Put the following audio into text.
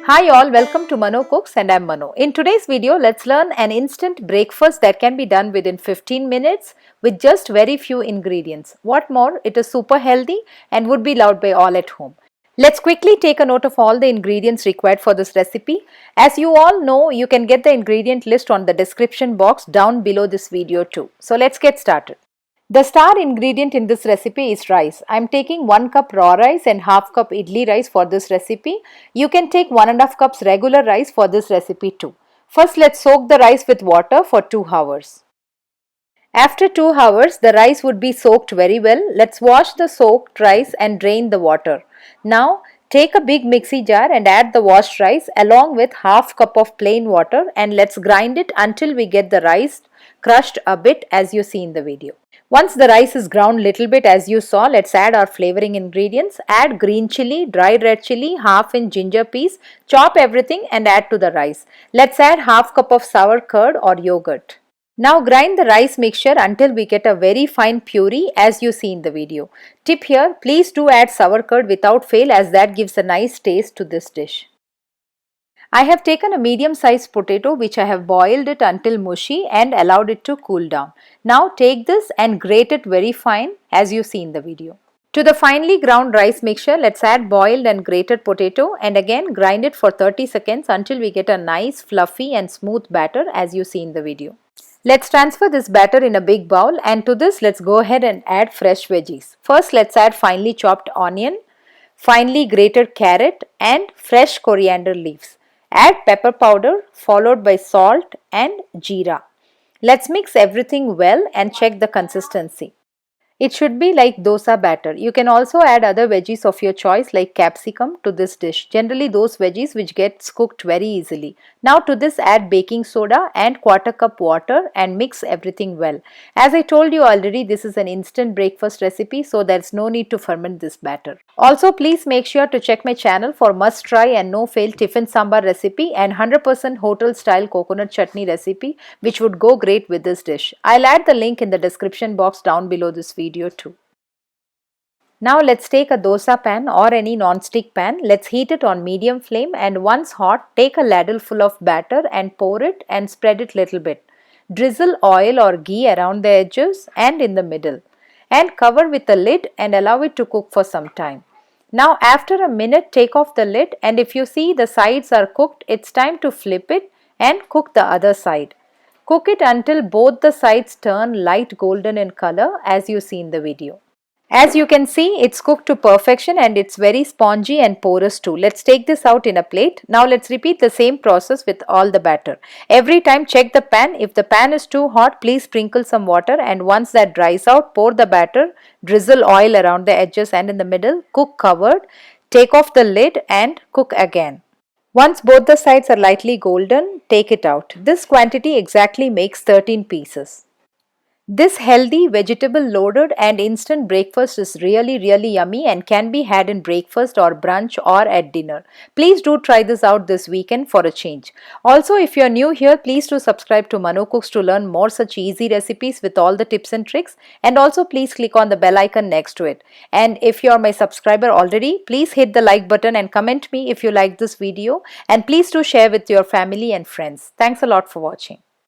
Hi all, welcome to Mano Cooks and I'm Mano. In today's video, let's learn an instant breakfast that can be done within 15 minutes with just very few ingredients. What more, it is super healthy and would be loved by all at home. Let's quickly take a note of all the ingredients required for this recipe. As you all know, you can get the ingredient list on the description box down below this video too. So let's get started. The star ingredient in this recipe is rice. I am taking 1 cup raw rice and half cup idli rice for this recipe. You can take 1.5 cups regular rice for this recipe too. First, let's soak the rice with water for 2 hours. After 2 hours, the rice would be soaked very well. Let's wash the soaked rice and drain the water. Now, take a big mixie jar and add the washed rice along with half cup of plain water and let's grind it until we get the rice crushed a bit as you see in the video. Once the rice is ground little bit as you saw, let's add our flavoring ingredients. Add green chili, dried red chili, half-inch ginger piece, chop everything and add to the rice. Let's add half cup of sour curd or yogurt. Now grind the rice mixture until we get a very fine puree as you see in the video. Tip here, please do add sour curd without fail as that gives a nice taste to this dish. I have taken a medium-sized potato which I have boiled it until mushy and allowed it to cool down. Now take this and grate it very fine as you see in the video. To the finely ground rice mixture, let's add boiled and grated potato and again grind it for 30 seconds until we get a nice fluffy and smooth batter as you see in the video. Let's transfer this batter in a big bowl and to this let's go ahead and add fresh veggies. First let's add finely chopped onion, finely grated carrot and fresh coriander leaves. Add pepper powder followed by salt and jeera. Let's mix everything well and check the consistency. It should be like dosa batter. You can also add other veggies of your choice like capsicum to this dish. Generally those veggies which gets cooked very easily. Now to this add baking soda and 1/4 cup water and mix everything well. As I told you already, this is an instant breakfast recipe, so there's no need to ferment this batter. Also please make sure to check my channel for must try and no fail tiffin sambar recipe and 100% hotel style coconut chutney recipe which would go great with this dish. I'll add the link in the description box down below this video too. Now let's take a dosa pan or any non-stick pan. Let's heat it on medium flame and once hot, take a ladle full of batter and pour it and spread it little bit. Drizzle oil or ghee around the edges and in the middle and cover with a lid and allow it to cook for some time. Now after a minute, take off the lid and if you see the sides are cooked, it's time to flip it and cook the other side. Cook it until both the sides turn light golden in color as you see in the video. As you can see, it's cooked to perfection and it's very spongy and porous too. Let's take this out in a plate. Now let's repeat the same process with all the batter. Every time check the pan. If the pan is too hot, please sprinkle some water and once that dries out, pour the batter, drizzle oil around the edges and in the middle, cook covered, take off the lid and cook again. Once both the sides are lightly golden, take it out. This quantity exactly makes 13 pieces. This healthy, vegetable loaded and instant breakfast is really yummy and can be had in breakfast or brunch or at dinner. Please do try this out this weekend for a change. Also, if you are new here, please do subscribe to Mano Cooks to learn more such easy recipes with all the tips and tricks. And also please click on the bell icon next to it. And if you are my subscriber already, please hit the like button and comment me if you like this video. And please do share with your family and friends. Thanks a lot for watching.